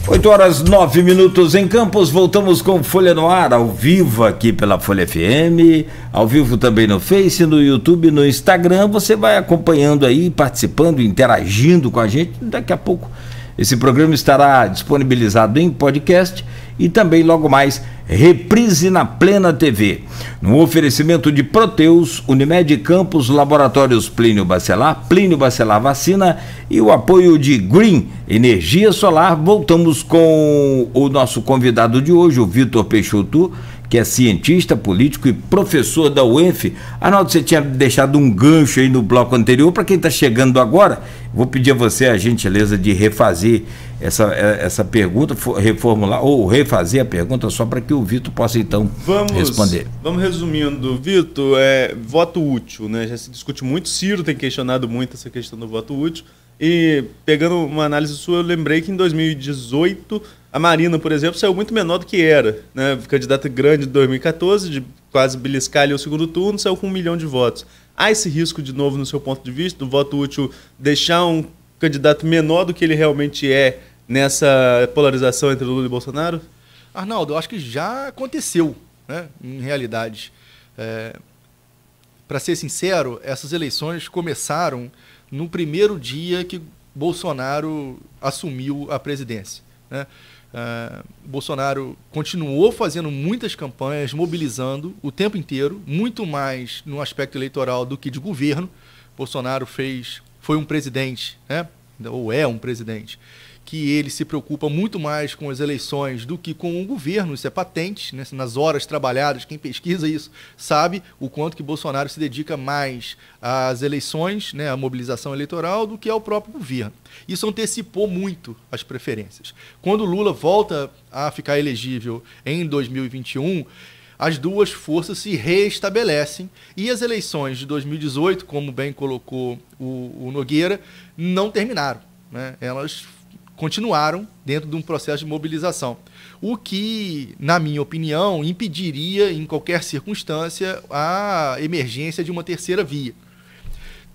8h09 em Campos, voltamos com Folha no Ar, ao vivo aqui pela Folha FM, ao vivo também no Face, no YouTube, no Instagram. Você vai acompanhando aí, participando, interagindo com a gente. Daqui a pouco esse programa estará disponibilizado em podcast e também logo mais reprise na Plena TV. No oferecimento de Proteus, Unimed Campos, Laboratórios Plínio Bacelar Vacina e o apoio de Green Energia Solar. Voltamos com o nosso convidado de hoje, o Vitor Peixoto, que é cientista, político e professor da UENF. Arnaldo, você tinha deixado um gancho aí no bloco anterior. Para quem está chegando agora, vou pedir a você a gentileza de refazer essa pergunta, reformular ou refazer a pergunta só para que o Vitor possa então responder. Vamos resumindo, Vitor, voto útil, né? Já se discute muito, Ciro tem questionado muito essa questão do voto útil. E pegando uma análise sua, eu lembrei que em 2018 a Marina, por exemplo, saiu muito menor do que era, né? Candidata grande de 2014, de quase beliscar ali o segundo turno, saiu com 1 milhão de votos. Há esse risco, de novo, no seu ponto de vista, do voto útil deixar um candidato menor do que ele realmente é nessa polarização entre Lula e Bolsonaro? Arnaldo, eu acho que já aconteceu, né, em realidade. Para ser sincero, essas eleições começaram no primeiro dia que Bolsonaro assumiu a presidência, né? Bolsonaro continuou fazendo muitas campanhas, mobilizando o tempo inteiro, muito mais no aspecto eleitoral do que de governo. Bolsonaro foi um presidente, né? Ou é um presidente, que ele se preocupa muito mais com as eleições do que com o governo. Isso é patente, né? Nas horas trabalhadas, quem pesquisa isso sabe o quanto que Bolsonaro se dedica mais às eleições, né, à mobilização eleitoral, do que ao próprio governo. Isso antecipou muito as preferências. Quando Lula volta a ficar elegível em 2021, as duas forças se reestabelecem e as eleições de 2018, como bem colocou o Nogueira, não terminaram, né? Elas continuaram dentro de um processo de mobilização, o que, na minha opinião, impediria, em qualquer circunstância, a emergência de uma terceira via.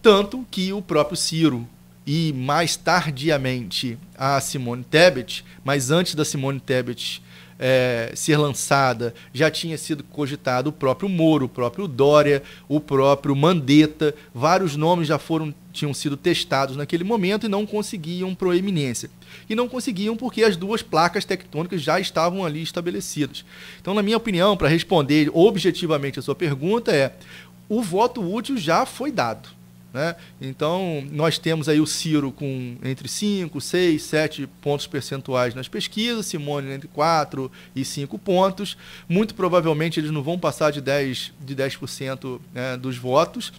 Tanto que o próprio Ciro e, mais tardiamente, a Simone Tebet, mas antes da Simone Tebet ser lançada, já tinha sido cogitado o próprio Moro, o próprio Dória, o próprio Mandetta. Vários nomes já tinham sido testados naquele momento e não conseguiam proeminência. E não conseguiam porque as duas placas tectônicas já estavam ali estabelecidas. Então, na minha opinião, para responder objetivamente a sua pergunta, o voto útil já foi dado, né? Então, nós temos aí o Ciro com entre 5, 6, 7 pontos percentuais nas pesquisas, Simone entre 4 e 5 pontos. Muito provavelmente eles não vão passar de 10%, né, dos votos,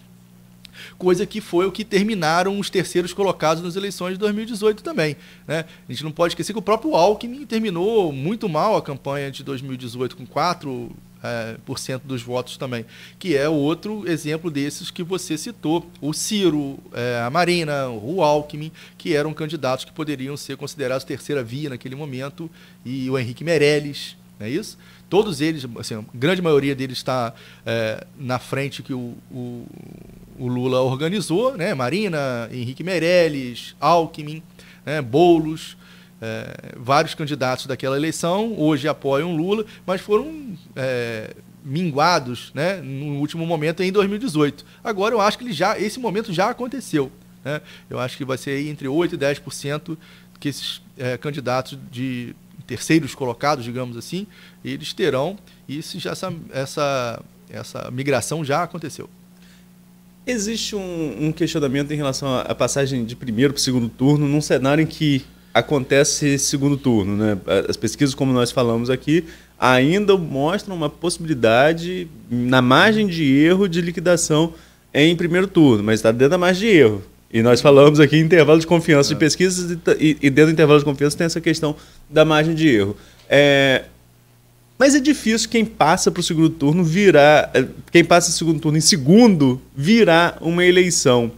coisa que foi o que terminaram os terceiros colocados nas eleições de 2018 também, né? A gente não pode esquecer que o próprio Alckmin terminou muito mal a campanha de 2018 com 4% dos votos também, que é outro exemplo desses que você citou. O Ciro, a Marina, o Alckmin, que eram candidatos que poderiam ser considerados terceira via naquele momento, e o Henrique Meirelles, não é isso? Todos eles, assim, a grande maioria deles está na frente que o Lula organizou, né? Marina, Henrique Meirelles, Alckmin, né? Boulos, vários candidatos daquela eleição hoje apoiam Lula, mas foram minguados, né, no último momento em 2018. Agora eu acho que esse momento já aconteceu, né? Eu acho que vai ser aí entre 8% e 10% que esses candidatos de terceiros colocados, digamos assim, eles terão, e essa migração já aconteceu. Existe um questionamento em relação à passagem de primeiro para o segundo turno, num cenário em que acontece esse segundo turno, né? As pesquisas, como nós falamos aqui, ainda mostram uma possibilidade, na margem de erro, de liquidação em primeiro turno, mas está dentro da margem de erro. E nós falamos aqui em intervalo de confiança de pesquisas, e dentro do intervalo de confiança tem essa questão da margem de erro. Mas é difícil quem passa para o segundo turno quem passa o segundo turno em segundo virar uma eleição.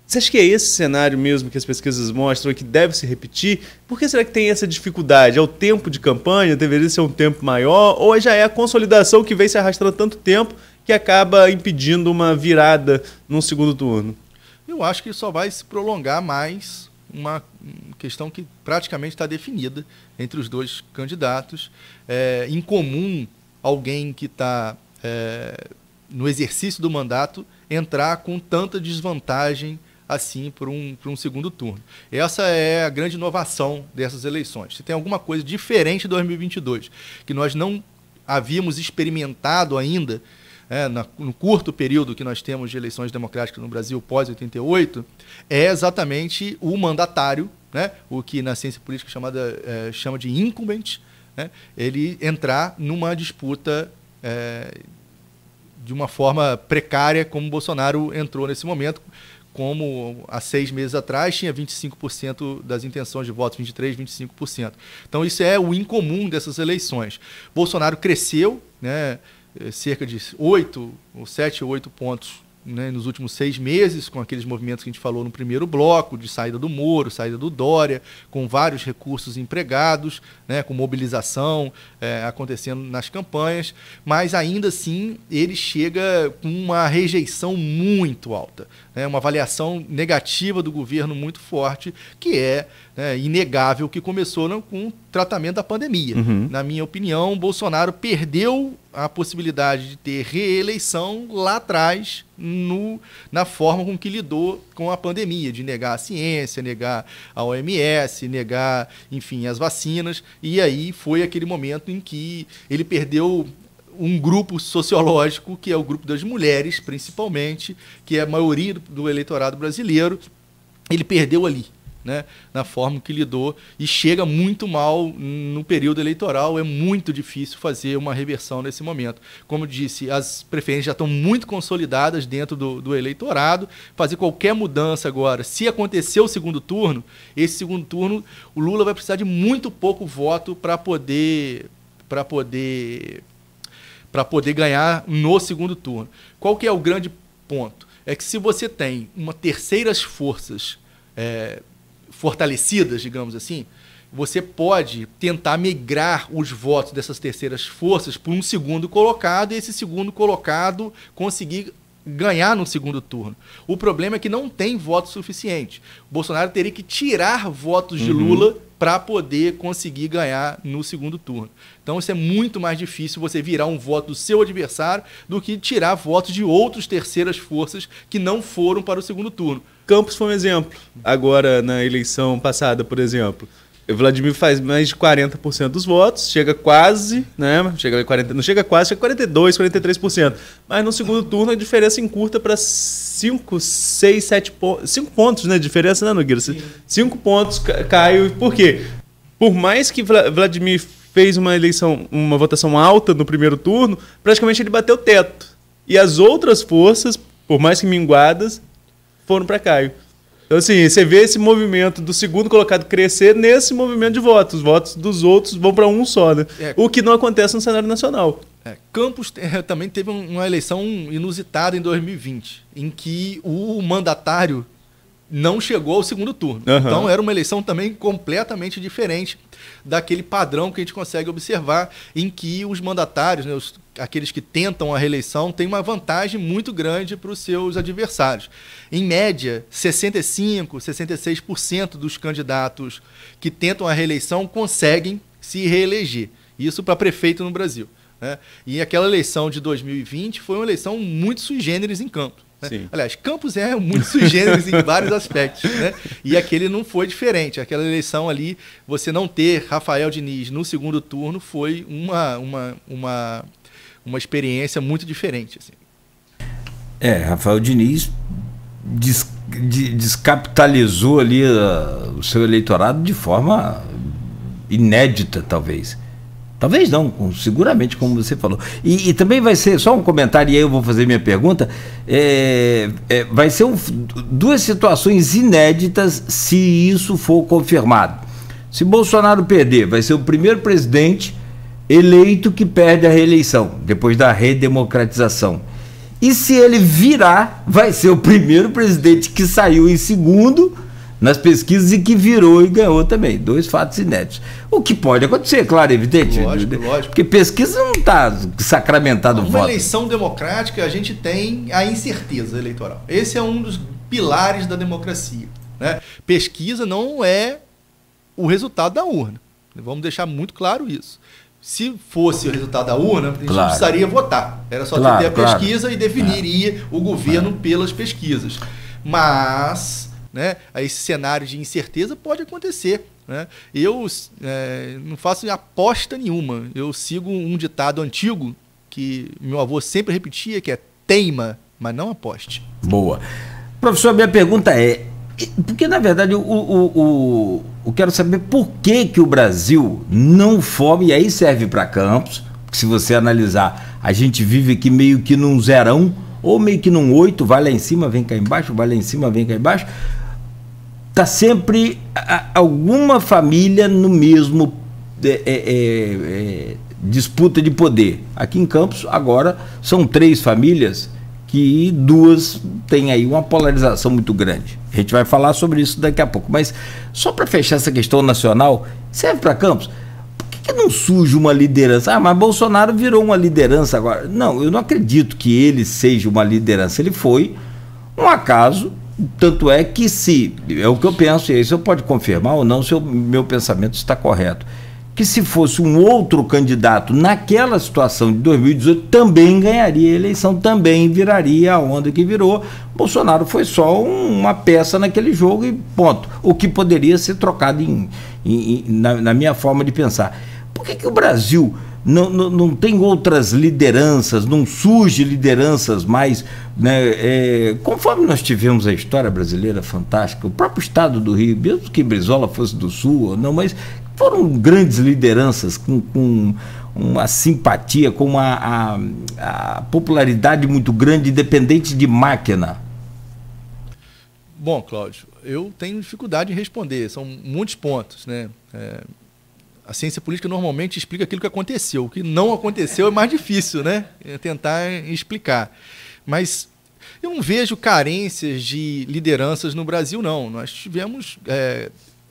Você acha que é esse cenário mesmo que as pesquisas mostram que deve se repetir? Por que será que tem essa dificuldade? É o tempo de campanha? Deveria ser um tempo maior? Ou já é a consolidação que vem se arrastando tanto tempo que acaba impedindo uma virada num segundo turno? Eu acho que só vai se prolongar mais uma questão que praticamente está definida entre os dois candidatos. Em comum, alguém que está no exercício do mandato entrar com tanta desvantagem assim para um segundo turno. Essa é a grande inovação dessas eleições. Se tem alguma coisa diferente em 2022, que nós não havíamos experimentado ainda, no curto período que nós temos de eleições democráticas no Brasil pós-88, é exatamente o mandatário, né, o que na ciência política chama de incumbent, né, ele entrar numa disputa de uma forma precária, como Bolsonaro entrou nesse momento, como há 6 meses atrás tinha 25% das intenções de voto, 23%, 25%. Então isso é o incomum dessas eleições. Bolsonaro cresceu, né, cerca de 7 ou 8 pontos, né, nos últimos 6 meses, com aqueles movimentos que a gente falou no primeiro bloco, de saída do Moro, saída do Dória, com vários recursos empregados, né, com mobilização acontecendo nas campanhas, mas ainda assim ele chega com uma rejeição muito alta, né, uma avaliação negativa do governo muito forte, que é inegável, que começou com o tratamento da pandemia. Uhum. Na minha opinião, Bolsonaro perdeu a possibilidade de ter reeleição lá atrás, na forma com que lidou com a pandemia, de negar a ciência, negar a OMS, negar, enfim, as vacinas, e aí foi aquele momento em que ele perdeu um grupo sociológico, que é o grupo das mulheres, principalmente, que é a maioria do eleitorado brasileiro, ele perdeu ali, né, na forma que lidou, e chega muito mal no período eleitoral. É muito difícil fazer uma reversão nesse momento. Como eu disse, as preferências já estão muito consolidadas dentro do eleitorado. Fazer qualquer mudança agora, se acontecer o segundo turno, esse segundo turno, o Lula vai precisar de muito pouco voto para poder ganhar no segundo turno. Qual que é o grande ponto? É que se você tem terceiras forças fortalecidas, digamos assim, você pode tentar migrar os votos dessas terceiras forças por um segundo colocado, e esse segundo colocado conseguir ganhar no segundo turno. O problema é que não tem voto suficiente. O Bolsonaro teria que tirar votos de Lula para poder conseguir ganhar no segundo turno. Então isso é muito mais difícil, você virar um voto do seu adversário, do que tirar votos de outras terceiras forças que não foram para o segundo turno. Campos foi um exemplo. Agora, na eleição passada, por exemplo, o Vladimir faz mais de 40% dos votos, chega quase, né? Não chega a 42%, 43%. Mas no segundo turno a diferença encurta para 5, 6, 7 pontos. 5 pontos, né? Diferença, né, Nogueira? 5 pontos cai. Por quê? Por mais que Vladimir fez uma votação alta no primeiro turno, praticamente ele bateu o teto. E as outras forças, por mais que minguadas, foram para Caio. Então, assim, você vê esse movimento do segundo colocado crescer nesse movimento de votos. Os votos dos outros vão para um só, né? O que não acontece no cenário nacional. Campos também teve uma eleição inusitada em 2020, em que o mandatário não chegou ao segundo turno. Uhum. Então, era uma eleição também completamente diferente daquele padrão que a gente consegue observar, em que os mandatários, né, aqueles que tentam a reeleição, têm uma vantagem muito grande para os seus adversários. Em média, 65%, 66% dos candidatos que tentam a reeleição conseguem se reeleger. Isso para prefeito no Brasil, né? E aquela eleição de 2020 foi uma eleição muito sui generis em Campos. Né? Aliás, Campos é muito sui generis em vários aspectos, né? E aquele não foi diferente. Aquela eleição ali, você não ter Rafael Diniz no segundo turno foi uma experiência muito diferente. Assim. Rafael Diniz descapitalizou ali o seu eleitorado de forma inédita, talvez. Talvez não, seguramente, como você falou. E também vai ser, só um comentário, e aí eu vou fazer minha pergunta, vai ser duas situações inéditas se isso for confirmado. Se Bolsonaro perder, vai ser o primeiro presidente eleito que perde a reeleição, depois da redemocratização. E se ele virar, vai ser o primeiro presidente que saiu em segundo nas pesquisas e que virou e ganhou também. 2 fatos inéditos. O que pode acontecer, claro, evidente. Lógico. Porque pesquisa não está sacramentado o voto. Uma eleição democrática, a gente tem a incerteza eleitoral. Esse é um dos pilares da democracia. né? Pesquisa não é o resultado da urna. Vamos deixar muito claro isso. Se fosse o resultado da urna, a gente não precisaria votar. Era só ter a pesquisa e definiria o governo pelas pesquisas. Mas, né, esse cenário de incerteza pode acontecer. Né? Eu não faço aposta nenhuma. Eu sigo um ditado antigo que meu avô sempre repetia, que é teima, mas não aposte. Boa. Professor, minha pergunta é, porque na verdade eu quero saber por que o Brasil não forma, e aí serve para Campos, porque se você analisar, a gente vive aqui meio que num zerão, ou meio que num 8, vai lá em cima, vem cá embaixo, vai lá em cima, vem cá embaixo. Está sempre alguma família no mesmo disputa de poder. Aqui em Campos, agora, são 3 famílias que 2 têm aí uma polarização muito grande. A gente vai falar sobre isso daqui a pouco. Mas só para fechar essa questão nacional, serve para Campos? Por que não surge uma liderança? Mas Bolsonaro virou uma liderança agora. Não, eu não acredito que ele seja uma liderança. Ele foi um acaso. Tanto é que é o que eu penso, e aí você pode confirmar ou não se o meu pensamento está correto, que se fosse um outro candidato naquela situação de 2018, também ganharia a eleição, também viraria a onda que virou. Bolsonaro foi só uma peça naquele jogo e ponto. O que poderia ser trocado na minha forma de pensar. Por que o Brasil não tem outras lideranças, não surge lideranças mais, né, conforme nós tivemos a história brasileira fantástica, o próprio estado do Rio, mesmo que Brizola fosse do Sul ou não, mas foram grandes lideranças com uma simpatia, com a popularidade muito grande, independente de máquina. Bom, Cláudio, eu tenho dificuldade em responder, são muitos pontos, né? A ciência política normalmente explica aquilo que aconteceu. O que não aconteceu é mais difícil, né? Tentar explicar. Mas eu não vejo carências de lideranças no Brasil, não. Nós tivemos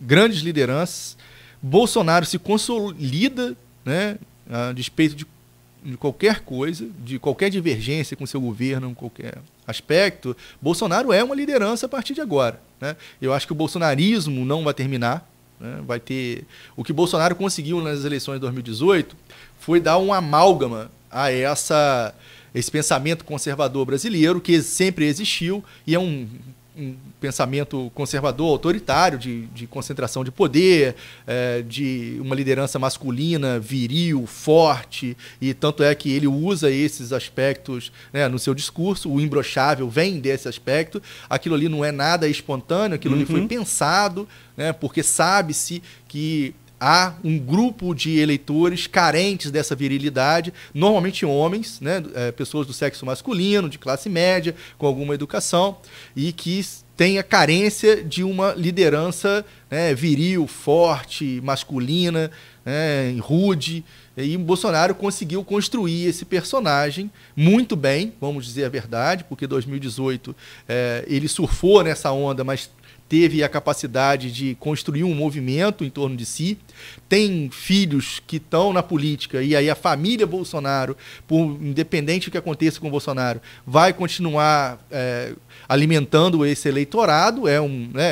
grandes lideranças. Bolsonaro se consolida, né, a despeito de qualquer coisa, de qualquer divergência com seu governo, em qualquer aspecto. Bolsonaro é uma liderança a partir de agora, né? Eu acho que o bolsonarismo não vai terminar. Vai ter... O que Bolsonaro conseguiu nas eleições de 2018 foi dar um amálgama a esse pensamento conservador brasileiro, que sempre existiu, e é um pensamento conservador, autoritário, de concentração de poder, de uma liderança masculina, viril, forte, e tanto é que ele usa esses aspectos, né, no seu discurso. O imbrochável vem desse aspecto. Aquilo ali não é nada espontâneo, aquilo ali foi pensado, né, porque sabe-se que há um grupo de eleitores carentes dessa virilidade, normalmente homens, né, pessoas do sexo masculino, de classe média, com alguma educação, e que tem a carência de uma liderança, né, viril, forte, masculina, né, rude. E Bolsonaro conseguiu construir esse personagem muito bem, vamos dizer a verdade, porque 2018 ele surfou nessa onda, mas teve a capacidade de construir um movimento em torno de si. Tem filhos que estão na política, e aí a família Bolsonaro, independente do que aconteça com o Bolsonaro, vai continuar alimentando esse eleitorado. É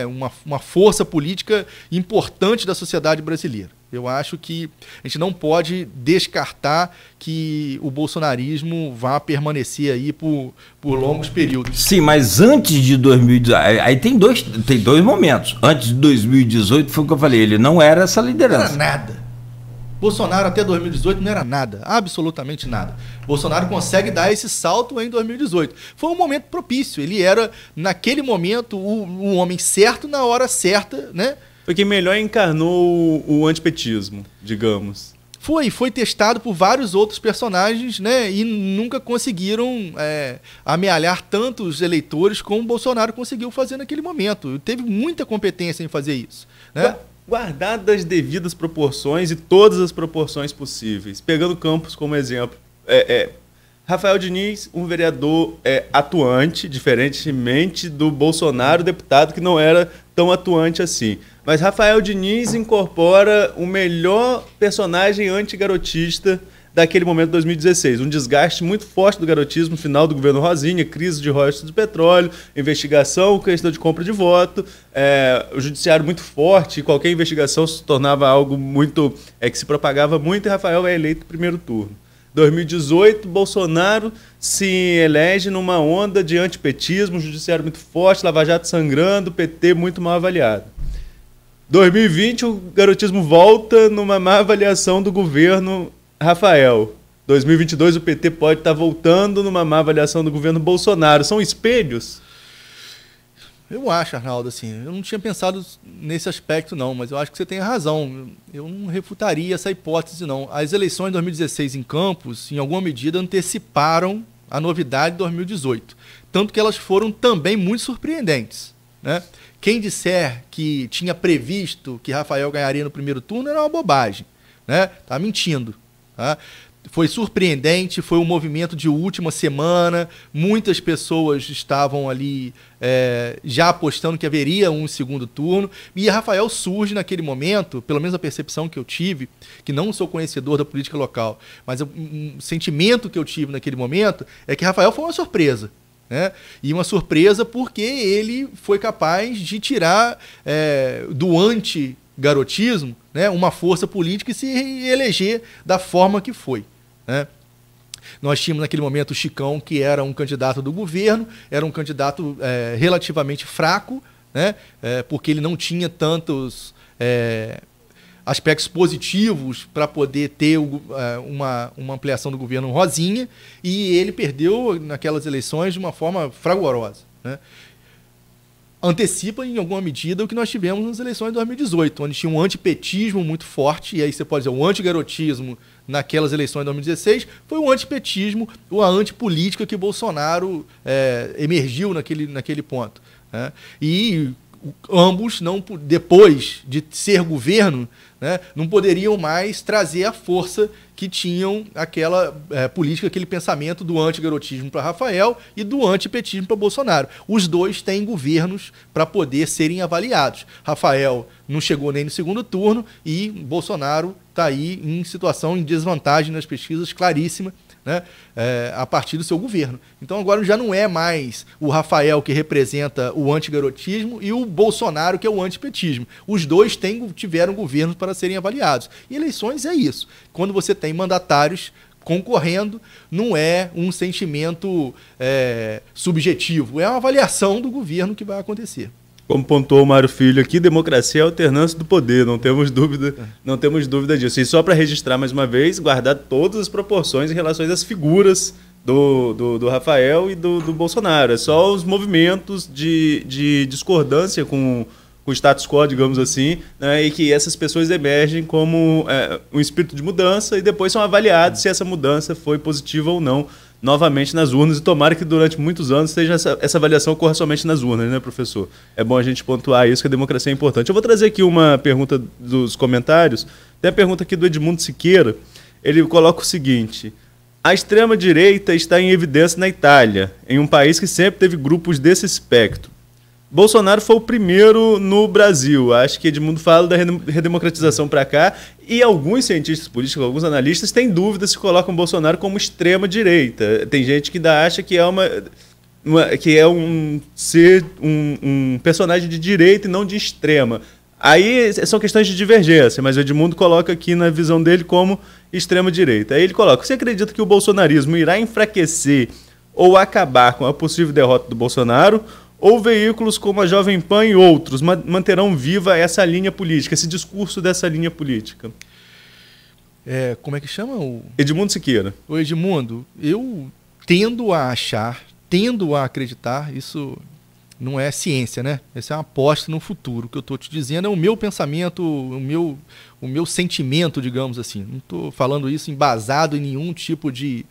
uma força política importante da sociedade brasileira. Eu acho que a gente não pode descartar que o bolsonarismo vá permanecer aí por longos períodos. Sim, mas antes de 2018, aí tem dois momentos. Antes de 2018 foi o que eu falei, ele não era essa liderança. Não era nada. Bolsonaro até 2018 não era nada, absolutamente nada. Bolsonaro consegue dar esse salto em 2018. Foi um momento propício, ele era, naquele momento, o homem certo na hora certa, né? Foi quem melhor encarnou o antipetismo, digamos. Foi testado por vários outros personagens, né? E nunca conseguiram amealhar tantos eleitores como o Bolsonaro conseguiu fazer naquele momento. Teve muita competência em fazer isso, né? Guardado as devidas proporções e todas as proporções possíveis. Pegando Campos como exemplo. Rafael Diniz, um vereador atuante, diferentemente do Bolsonaro, deputado que não era tão atuante assim. Mas Rafael Diniz incorpora o melhor personagem antigarotista daquele momento de 2016. Um desgaste muito forte do garotismo final do governo Rosinha, crise de royalties de petróleo, investigação, questão de compra de voto, o judiciário muito forte, qualquer investigação se tornava algo muito que se propagava muito, e Rafael é eleito no primeiro turno. 2018, Bolsonaro se elege numa onda de antipetismo, judiciário muito forte, Lava Jato sangrando, PT muito mal avaliado. 2020, o garotismo volta numa má avaliação do governo Rafael. 2022, o PT pode estar voltando numa má avaliação do governo Bolsonaro. São espelhos? Eu acho, Arnaldo, assim, eu não tinha pensado nesse aspecto não, mas eu acho que você tem razão. Eu não refutaria essa hipótese não. As eleições de 2016 em Campos, em alguma medida, anteciparam a novidade de 2018. Tanto que elas foram também muito surpreendentes, né? Quem disser que tinha previsto que Rafael ganharia no primeiro turno era uma bobagem, né? Tá mentindo, tá? Foi surpreendente, foi um movimento de última semana, muitas pessoas estavam ali já apostando que haveria um segundo turno, e Rafael surge naquele momento, pelo menos a percepção que eu tive, que não sou conhecedor da política local, mas um sentimento que eu tive naquele momento é que Rafael foi uma surpresa. Né? E uma surpresa porque ele foi capaz de tirar do anti-garotismo, né, uma força política e se eleger da forma que foi. Né? Nós tínhamos naquele momento o Chicão, que era um candidato do governo, era um candidato relativamente fraco, né, porque ele não tinha tantos aspectos positivos para poder ter uma ampliação do governo Rosinha, e ele perdeu naquelas eleições de uma forma fragorosa. Né? Antecipa, em alguma medida, o que nós tivemos nas eleições de 2018, onde tinha um antipetismo muito forte, e aí você pode dizer, o antigarotismo naquelas eleições de 2016 foi o antipetismo, ou a antipolítica que Bolsonaro emergiu naquele ponto. Né? E ambos, depois de ser governo, né, não poderiam mais trazer a força que tinham aquela política, aquele pensamento do antigarotismo para Rafael e do antipetismo para Bolsonaro. Os dois têm governos para poder serem avaliados. Rafael não chegou nem no segundo turno e Bolsonaro está aí em situação, em desvantagem nas pesquisas, claríssima, né, a partir do seu governo. Então agora já não é mais o Rafael que representa o antigarotismo e o Bolsonaro que é o antipetismo. Os dois tiveram governos para serem avaliados. E eleições é isso. Quando você tem mandatários concorrendo, não é um sentimento subjetivo, é uma avaliação do governo que vai acontecer. Como pontuou o Mário Filho aqui, democracia é a alternância do poder, não temos dúvida disso. E só para registrar mais uma vez, guardar todas as proporções em relação às figuras do Rafael e do Bolsonaro. É só os movimentos de discordância com o status quo, digamos assim, né, e que essas pessoas emergem como um espírito de mudança e depois são avaliados se essa mudança foi positiva ou não novamente nas urnas, e tomara que durante muitos anos essa avaliação ocorra somente nas urnas, né, professor? É bom a gente pontuar isso, que a democracia é importante. Eu vou trazer aqui uma pergunta dos comentários. Tem a pergunta aqui do Edmundo Siqueira. Ele coloca o seguinte: a extrema-direita está em evidência na Itália, em um país que sempre teve grupos desse espectro. Bolsonaro foi o primeiro no Brasil. Acho que Edmundo fala da redemocratização para cá, e alguns cientistas políticos, alguns analistas têm dúvidas se colocam Bolsonaro como extrema-direita. Tem gente que ainda acha que é um personagem de direita e não de extrema. Aí são questões de divergência, mas o Edmundo coloca aqui na visão dele como extrema-direita. Aí ele coloca: você acredita que o bolsonarismo irá enfraquecer ou acabar com a possível derrota do Bolsonaro? Ou veículos como a Jovem Pan e outros manterão viva essa linha política, esse discurso dessa linha política? Como é que chama? Edmundo Siqueira. O Edmundo, eu tendo a acreditar, isso não é ciência, né? Essa é uma aposta no futuro. O que eu estou te dizendo é o meu pensamento, o meu sentimento, digamos assim. Não estou falando isso embasado em nenhum tipo de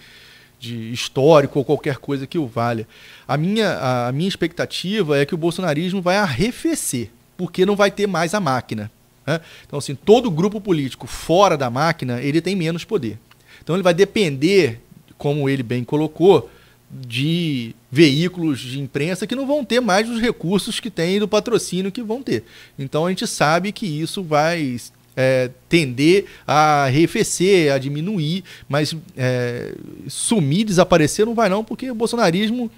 histórico ou qualquer coisa que o valha. A minha expectativa é que o bolsonarismo vai arrefecer, porque não vai ter mais a máquina. Né? Então, assim, todo grupo político fora da máquina, ele tem menos poder. Então, ele vai depender, como ele bem colocou, de veículos de imprensa que não vão ter mais os recursos que tem do patrocínio que vão ter. Então, a gente sabe que isso vai tender a arrefecer, a diminuir, mas sumir, desaparecer não vai não, porque o bolsonarismo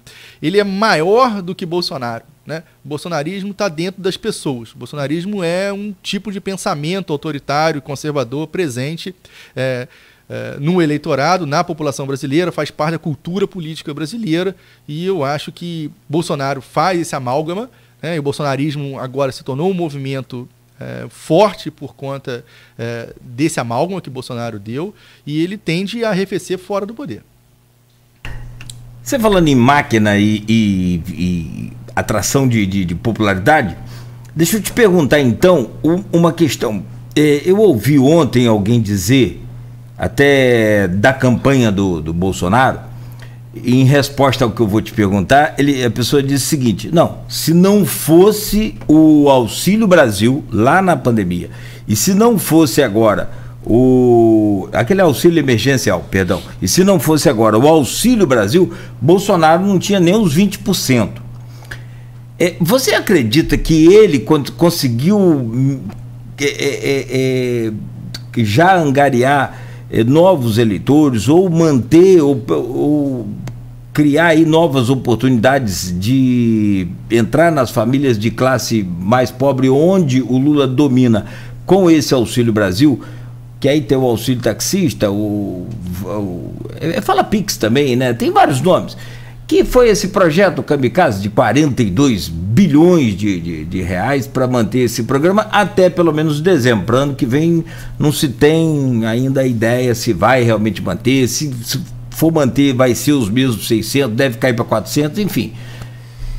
ele é maior do que Bolsonaro, né? O bolsonarismo está dentro das pessoas. O bolsonarismo é um tipo de pensamento autoritário, conservador, presente no eleitorado, na população brasileira, faz parte da cultura política brasileira, e eu acho que Bolsonaro faz esse amálgama, né? E o bolsonarismo agora se tornou um movimento forte por conta desse amálgama que Bolsonaro deu, e ele tende a arrefecer fora do poder. Você falando em máquina e atração de popularidade, deixa eu te perguntar então uma questão. Eu ouvi ontem alguém dizer, até da campanha do Bolsonaro, em resposta ao que eu vou te perguntar, a pessoa disse o seguinte: não, se não fosse o Auxílio Brasil lá na pandemia, e se não fosse agora aquele auxílio emergencial, perdão, e se não fosse agora o Auxílio Brasil, Bolsonaro não tinha nem os 20%. Você acredita que ele conseguiu já angariar novos eleitores, ou manter, ou criar aí novas oportunidades de entrar nas famílias de classe mais pobre, onde o Lula domina, com esse Auxílio Brasil, que aí tem o auxílio taxista, fala Pix também, né? Tem vários nomes. Que foi esse projeto Kamikaze de 42 bilhões de reais para manter esse programa até pelo menos dezembro. Para ano que vem não se tem ainda a ideia se vai realmente manter, se for manter vai ser os mesmos 600, deve cair para 400, enfim.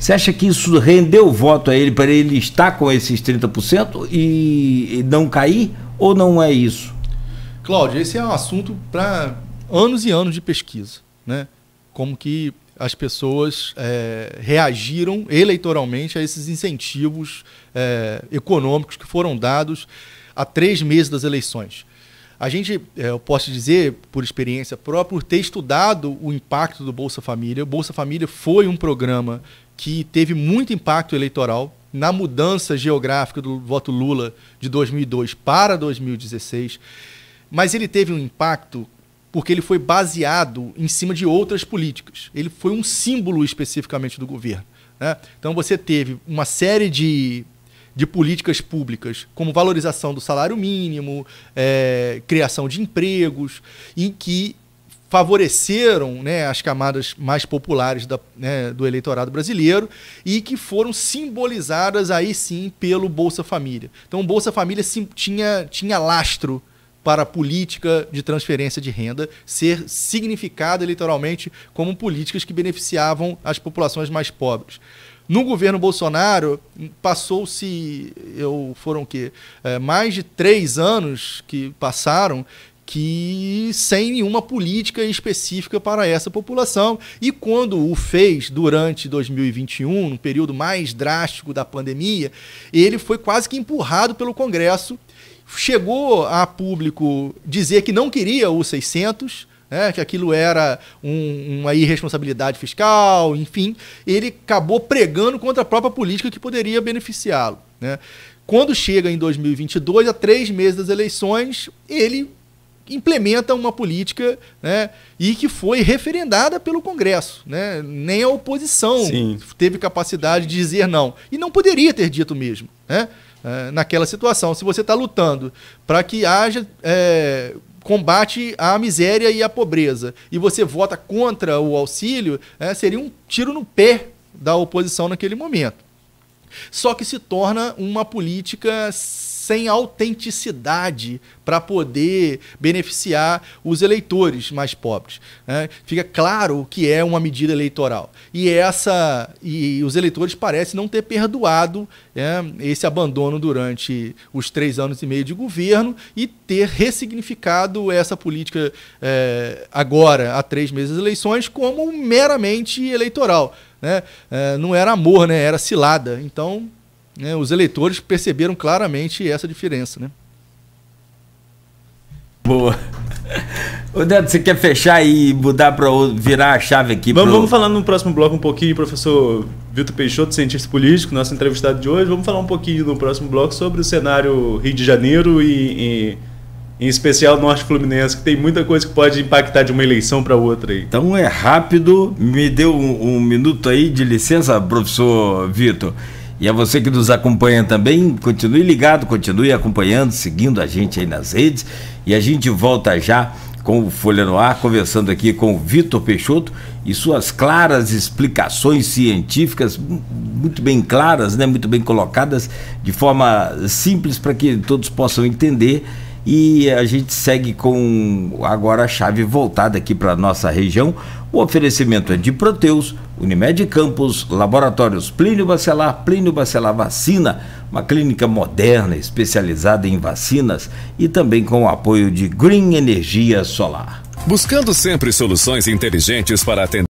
Você acha que isso rendeu voto a ele para ele estar com esses 30% e não cair, ou não é isso? Cláudio, esse é um assunto para anos e anos de pesquisa, né? Como que as pessoas reagiram eleitoralmente a esses incentivos econômicos que foram dados a 3 meses das eleições. A gente, eu posso dizer, por experiência própria, por ter estudado o impacto do Bolsa Família. O Bolsa Família foi um programa que teve muito impacto eleitoral na mudança geográfica do voto Lula de 2002 para 2016, mas ele teve um impacto porque ele foi baseado em cima de outras políticas. Ele foi um símbolo especificamente do governo, né? Então você teve uma série de políticas públicas, como valorização do salário mínimo, criação de empregos, em que favoreceram, né, as camadas mais populares do eleitorado brasileiro, e que foram simbolizadas aí sim pelo Bolsa Família. Então o Bolsa Família tinha lastro para a política de transferência de renda ser significada eleitoralmente como políticas que beneficiavam as populações mais pobres. No governo Bolsonaro, passou-se, foram o quê? Mais de 3 anos que passaram sem nenhuma política específica para essa população. E quando o fez durante 2021, no período mais drástico da pandemia, ele foi quase que empurrado pelo Congresso. Chegou a público dizer que não queria o 600, que aquilo era uma irresponsabilidade fiscal, enfim. Ele acabou pregando contra a própria política que poderia beneficiá-lo, né? Quando chega em 2022, a 3 meses das eleições, ele implementa uma política, né, e que foi referendada pelo Congresso, né? Nem a oposição teve capacidade de dizer não. E não poderia ter dito mesmo, né? Naquela situação. Se você está lutando para que haja combate à miséria e à pobreza, e você vota contra o auxílio, seria um tiro no pé da oposição naquele momento. Só que se torna uma política sem autenticidade para poder beneficiar os eleitores mais pobres, né? Fica claro que é uma medida eleitoral. E os eleitores parecem não ter perdoado esse abandono durante os 3 anos e meio de governo, e ter ressignificado essa política agora, há 3 meses das eleições, como meramente eleitoral, né? Não era amor, né? Era cilada. Então, os eleitores perceberam claramente essa diferença, né? Boa. Ô Neto, você quer fechar e mudar para virar a chave aqui? Vamos falar no próximo bloco um pouquinho, professor Vitor Peixoto, cientista político, nosso entrevistado de hoje. Vamos falar um pouquinho no próximo bloco sobre o cenário Rio de Janeiro e em especial Norte Fluminense, que tem muita coisa que pode impactar de uma eleição para outra aí. Então é rápido, me deu um minuto aí de licença, professor Vitor. E a você que nos acompanha também, continue ligado, continue acompanhando, seguindo a gente aí nas redes. E a gente volta já com o Folha no Ar, conversando aqui com o Vitor Peixoto e suas claras explicações científicas, muito bem claras, né, muito bem colocadas, de forma simples para que todos possam entender. E a gente segue com agora a chave voltada aqui para a nossa região. O oferecimento é de Proteus, Unimed Campos, Laboratórios Plínio Bacelar Vacina, uma clínica moderna especializada em vacinas, e também com o apoio de Green Energia Solar. Buscando sempre soluções inteligentes para atender